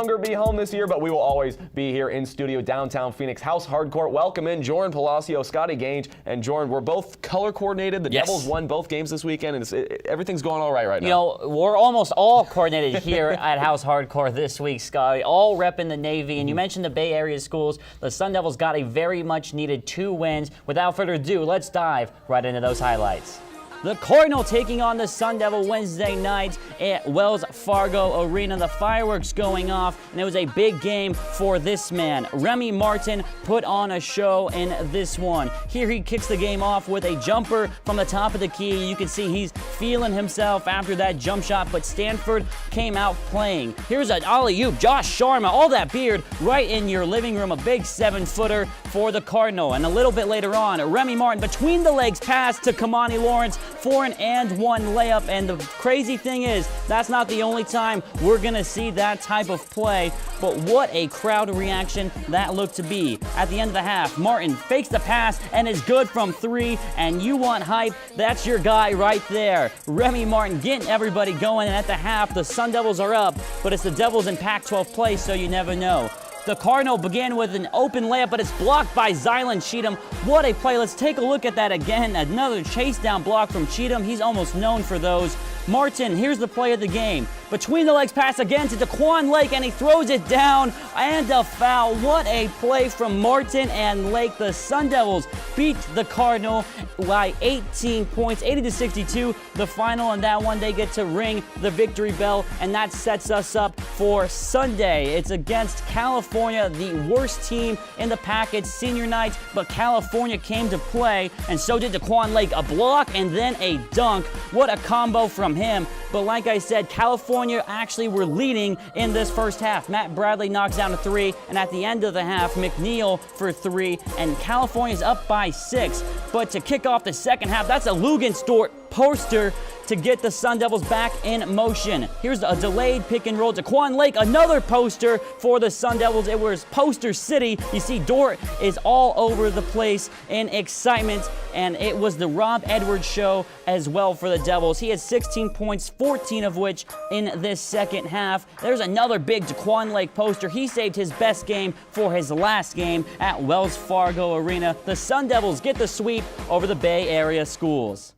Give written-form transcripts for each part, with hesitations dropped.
longer be home this year, but we will always be here in studio downtown Phoenix. House Hardcourt. Welcome in Jordan Palacio, Scotty Gange, and Jordan. We're both color coordinated. The Devils won both games this weekend, and everything's going all right now. You know, we're almost all coordinated here at House Hardcourt this week, Scotty. All repping the Navy, and you mentioned the Bay Area schools. The Sun Devils got a very much needed 2 wins. Without further ado, let's dive right into those highlights. The Cardinal taking on the Sun Devil Wednesday night at Wells Fargo Arena. The fireworks going off, and it was a big game for this man. Remy Martin put on a show in this one. Here he kicks the game off with a jumper from the top of the key. You can see he's feeling himself after that jump shot, but Stanford came out playing. Here's an alley-oop. Josh Sharma, all that beard right in your living room. A big 7-footer for the Cardinal. And a little bit later on, Remy Martin between the legs pass to Kamani Lawrence for an and-one layup. And the crazy thing is, that's not the only time we're going to see that type of play, but what a crowd reaction that looked to be. At the end of the half, Martin fakes the pass and is good from 3, and you want hype, that's your guy right there. Remy Martin getting everybody going, and at the half, the Sun Devils are up, but it's the Devils in Pac-12 play, so you never know. The Cardinal began with an open layup, but it's blocked by Zylan Cheatham. What a play. Let's take a look at that again. Another chase down block from Cheatham. He's almost known for those. Martin, here's the play of the game. Between the legs pass again to Daquan Lake, and he throws it down, and a foul. What a play from Martin and Lake. The Sun Devils beat the Cardinal by 18 points, 80-62. The final on that one, they get to ring the victory bell, and that sets us up for Sunday. It's against California, the worst team in the package, senior night, but California came to play, and so did Daquan Lake. A block and then a dunk. What a combo from him. But like I said, California actually were leading in this first half. Matt Bradley knocks down a 3, and at the end of the half, McNeil for 3, and California's up by 6. But to kick off the second half, that's a Lugenstort poster to get the Sun Devils back in motion. Here's a delayed pick and roll. Daquan Lake, another poster for the Sun Devils. It was poster city. You see Dort is all over the place in excitement, and it was the Rob Edwards show as well for the Devils. He had 16 points, 14 of which in this second half. There's another big Daquan Lake poster. He saved his best game for his last game at Wells Fargo Arena. The Sun Devils get the sweep over the Bay Area schools.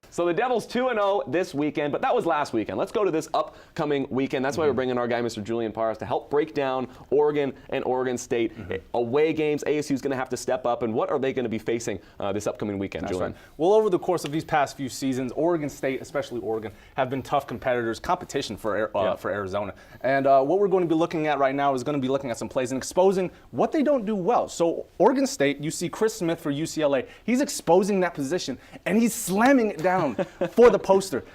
So the Devils 2-0 this weekend, but that was last weekend. Let's go to this upcoming weekend. That's why we're bringing our guy, Mr. Julian Parras, to help break down Oregon and Oregon State. Away games, ASU's going to have to step up, and what are they going to be facing this upcoming weekend, That's Julian? right. Well, over the course of these past few seasons, Oregon State, especially Oregon, have been tough competitors, competition for Arizona. And what we're going to be looking at right now is going to be looking at some plays and exposing what they don't do well. So Oregon State, you see Chris Smith for UCLA. He's exposing that position, and he's slamming it down for the poster.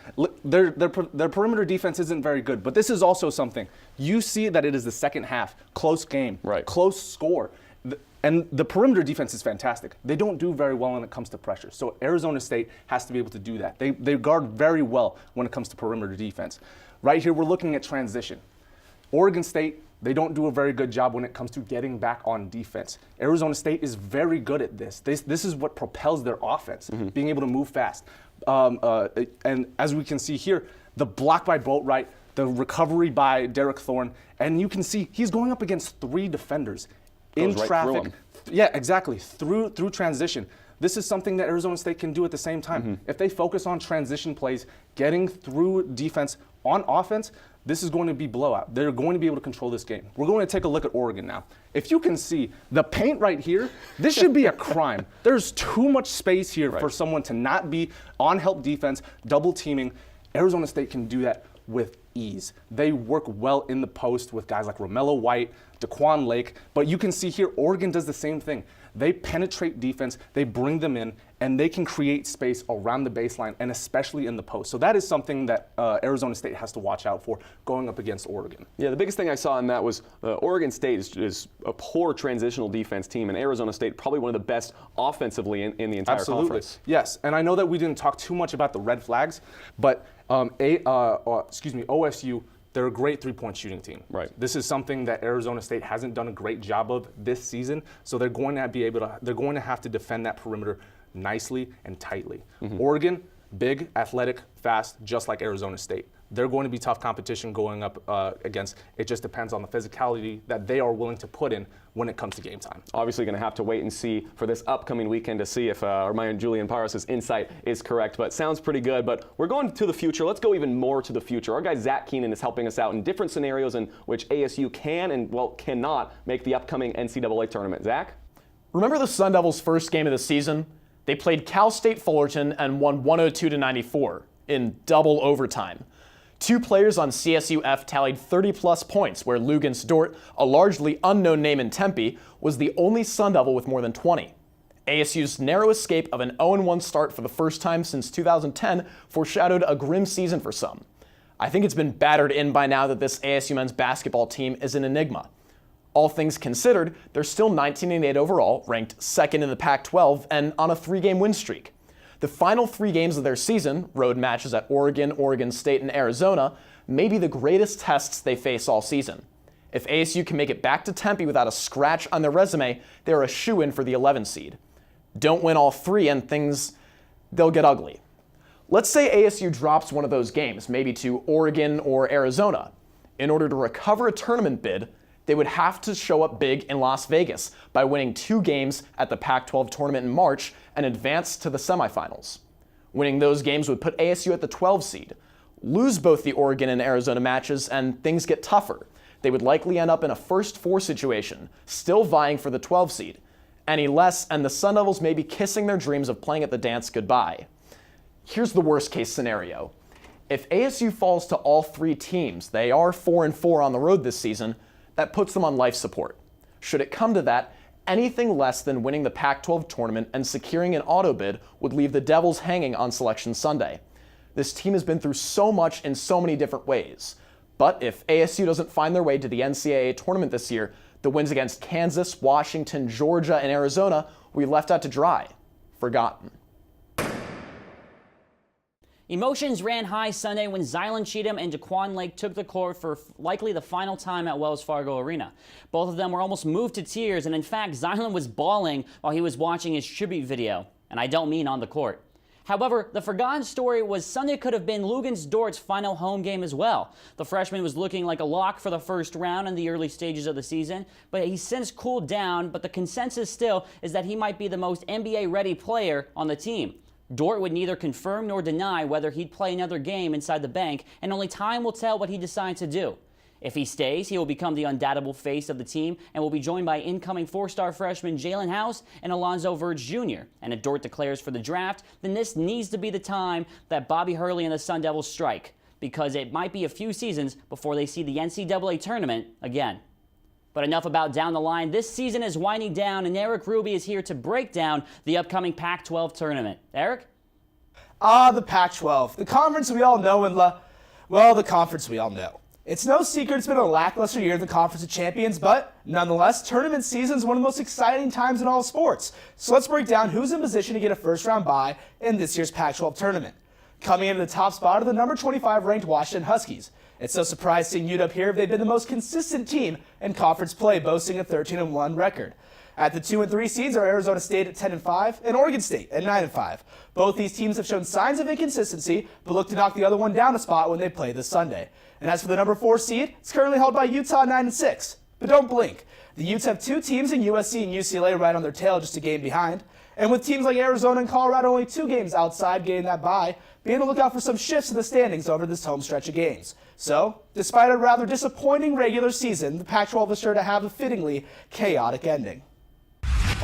Their perimeter defense isn't very good, but this is also something. You see that it is the second half, close game, close score. And the perimeter defense is fantastic. They don't do very well when it comes to pressure. So Arizona State has to be able to do that. They guard very well when it comes to perimeter defense. Right here, we're looking at transition. Oregon State, they don't do a very good job when it comes to getting back on defense. Arizona State is very good at this. This is what propels their offense, being able to move fast. And as we can see here, the block by Boatwright, the recovery by Derek Thorne, and you can see he's going up against 3 defenders in traffic. Yeah, exactly, through transition. This is something that Arizona State can do at the same time. If they focus on transition plays, getting through defense on offense, this is going to be blowout. They're going to be able to control this game. We're going to take a look at Oregon now. If you can see the paint right here, this should be a crime. There's too much space here for someone to not be on help defense, double teaming. Arizona State can do that with ease. They work well in the post with guys like Romello White, Daquan Lake, but you can see here Oregon does the same thing. They penetrate defense, they bring them in, and they can create space around the baseline and especially in the post. So that is something that Arizona State has to watch out for going up against Oregon. Yeah, the biggest thing I saw in that was Oregon State is a poor transitional defense team, and Arizona State probably one of the best offensively in the entire conference. Yes, and I know that we didn't talk too much about the red flags, but OSU, they're a great three-point shooting team. This is something that Arizona State hasn't done a great job of this season, so they're going to have to defend that perimeter nicely and tightly. Oregon, big, athletic, fast, just like Arizona State. they're going to be tough competition going up against. It just depends on the physicality that they are willing to put in when it comes to game time. Obviously going to have to wait and see for this upcoming weekend to see if our man Julian Parras' insight is correct, but sounds pretty good. But we're going to the future. Let's go even more to the future. Our guy Zach Keenan is helping us out in different scenarios in which ASU can and, well, cannot make the upcoming NCAA tournament. Zach? Remember the Sun Devils' first game of the season? They played Cal State Fullerton and won 102-94 in double overtime. 2 players on CSUF tallied 30-plus points, where Lugans Dort, a largely unknown name in Tempe, was the only Sun Devil with more than 20. ASU's narrow escape of an 0-1 start for the first time since 2010 foreshadowed a grim season for some. I think it's been battered in by now that this ASU men's basketball team is an enigma. All things considered, they're still 19-8 overall, ranked second in the Pac-12, and on a 3-game win streak. The final 3 games of their season, road matches at Oregon, Oregon State, and Arizona, may be the greatest tests they face all season. If ASU can make it back to Tempe without a scratch on their resume, they're a shoo-in for the 11 seed. Don't win all 3 and they'll get ugly. Let's say ASU drops one of those games, maybe to Oregon or Arizona. In order to recover a tournament bid, they would have to show up big in Las Vegas by winning 2 games at the Pac-12 tournament in March and advance to the semifinals. Winning those games would put ASU at the 12 seed. Lose both the Oregon and Arizona matches and things get tougher. They would likely end up in a first 4 situation, still vying for the 12 seed. Any less, and the Sun Devils may be kissing their dreams of playing at the dance goodbye. Here's the worst case scenario. If ASU falls to all 3 teams, they are 4-4 on the road this season, that puts them on life support. Should it come to that, anything less than winning the Pac-12 tournament and securing an auto bid would leave the Devils hanging on Selection Sunday. This team has been through so much in so many different ways. But if ASU doesn't find their way to the NCAA tournament this year, the wins against Kansas, Washington, Georgia, and Arizona will be left out to dry, forgotten. Emotions ran high Sunday when Zylan Cheatham and Jaquan Lake took the court for likely the final time at Wells Fargo Arena. Both of them were almost moved to tears, and in fact, Zylan was bawling while he was watching his tribute video, and I don't mean on the court. However, the forgotten story was Sunday could have been Lugans Dort's final home game as well. The freshman was looking like a lock for the first round in the early stages of the season, but he's since cooled down, but the consensus still is that he might be the most NBA-ready player on the team. Dort would neither confirm nor deny whether he'd play another game inside the bank, and only time will tell what he decides to do. If he stays, he will become the undoubtable face of the team and will be joined by incoming 4-star freshmen Jalen House and Alonzo Verge Jr. And if Dort declares for the draft, then this needs to be the time that Bobby Hurley and the Sun Devils strike, because it might be a few seasons before they see the NCAA tournament again. But enough about down the line. This season is winding down, and Eric Ruby is here to break down the upcoming Pac-12 tournament. Eric? The Pac-12. The conference we all know the conference we all know. It's no secret it's been a lackluster year in the Conference of Champions, but nonetheless, tournament season is one of the most exciting times in all sports. So let's break down who's in position to get a first-round bye in this year's Pac-12 tournament. Coming into the top spot are the number 25 ranked Washington Huskies. It's no surprise seeing UW here. They've been the most consistent team in conference play, boasting a 13-1 record. At the 2 and 3 seeds are Arizona State at 10-5 and Oregon State at 9-5. Both these teams have shown signs of inconsistency, but look to knock the other one down a spot when they play this Sunday. And as for the number 4 seed, it's currently held by Utah 9-6. But don't blink. The Utes have 2 teams in USC and UCLA right on their tail, just a game behind. And with teams like Arizona and Colorado only 2 games outside getting that bye, be on the lookout for some shifts in the standings over this home stretch of games. So, despite a rather disappointing regular season, the Pac-12 is sure to have a fittingly chaotic ending.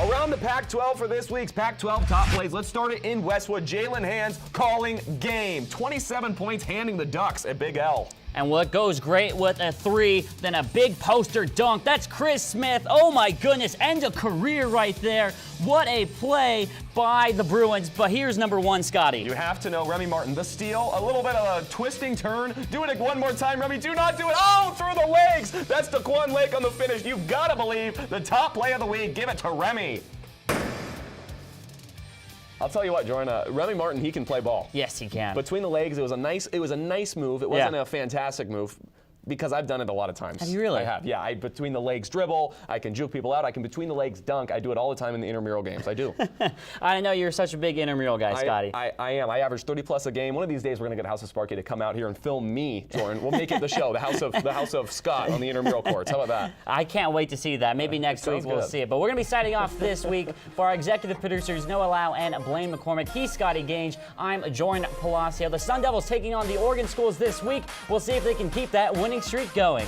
Around the Pac-12 for this week's Pac-12 top plays, let's start it in Westwood. Jalen Hands calling game. 27 points handing the Ducks a big L. And what goes great with a 3, then a big poster dunk. That's Chris Smith. Oh my goodness, end of career right there. What a play by the Bruins. But here's number 1, Scotty. You have to know Remy Martin, the steal, a little bit of a twisting turn. Do it one more time, Remy. Do not do it. Oh, through the legs. That's Daquan Lake on the finish. You've got to believe the top play of the week. Give it to Remy. I'll tell you what, Jordan, Remy Martin, he can play ball. Yes, he can. Between the legs, it was a nice move. It wasn't a fantastic move. Because I've done it a lot of times. Have you really? I have, yeah. I between the legs dribble, I can juke people out, I can between the legs dunk. I do it all the time in the intramural games. I do. I know you're such a big intramural guy, Scotty. I am. I average 30 plus a game. One of these days we're gonna get House of Sparky to come out here and film me, Jordan. We'll make it the show, the House of Scott on the intramural courts. How about that? I can't wait to see that. Maybe next week we'll see it. But we're going to be signing off this week. For our executive producers, Noah Lau and Blaine McCormick, he's Scotty Gange. I'm Jordan Palacio. The Sun Devils taking on the Oregon schools this week. We'll see if they can keep that winning streak going.